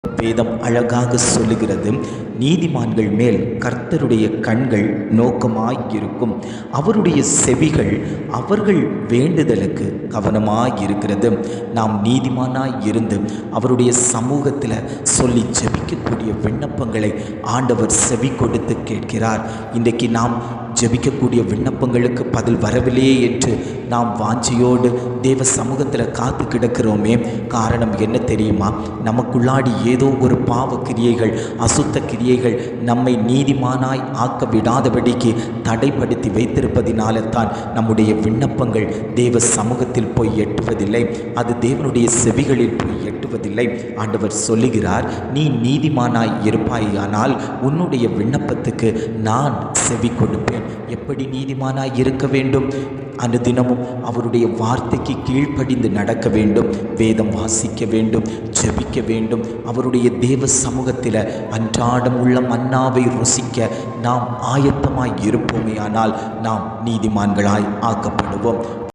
வேதம் அழகாக சொல்லுகிறது, நீதிமான்கள் மேல் கர்த்தருடைய கண்கள் நோக்கமாயிருக்கும், அவருடைய செவிகள் அவர்கள் வேண்டுதலுக்கு கவனமாயிருக்கிறது. நாம் நீதிமானாய் இருந்து அவருடைய சமூகத்தில் சொல்லி ஜெபிக்கக்கூடிய விண்ணப்பங்களை ஆண்டவர் செவி கொடுத்து கேட்கிறார். இன்றைக்கு நாம் ஜெபிக்கக்கூடிய விண்ணப்பங்களுக்கு பதில் வரவில்லையே என்று நாம் வாஞ்சையோடு தேவ சமூகத்தில் காத்து கிடக்கிறோமே. காரணம் என்ன தெரியுமா? நமக்குள்ளாடி ஏதோ ஒரு பாவ கிரியைகள், அசுத்த கிரியைகள் நம்மை நீதிமானாய் ஆக்க விடாதபடிக்கு தடைப்படுத்தி வைத்திருப்பதினால தான் நம்முடைய விண்ணப்பங்கள் தேவ சமூகத்தில் போய் எட்டுவதில்லை, அது தேவனுடைய செவிகளில் போய் எட்டுவதில்லை. ஆண்டவர் சொல்லுகிறார், நீ நீதிமானாய் இருப்பாயானால் உன்னுடைய விண்ணப்பத்துக்கு நான் செவி கொடுப்பேன். எப்படி நீதிமானாய் இருக்க வேண்டும்? அனுதினமும் அவருடைய வார்த்தைக்கு கீழ்ப்படிந்து நடக்க வேண்டும், வேதம் வாசிக்க வேண்டும், ஜெபிக்க வேண்டும். அவருடைய தேவ சமூகத்தில் அன்றாடம் உள்ள மன்னாவை ருசிக்க நாம் ஆயத்தமாய் இருப்போமேயானால் நாம் நீதிமான்களாய் ஆக்கப்படுவோம்.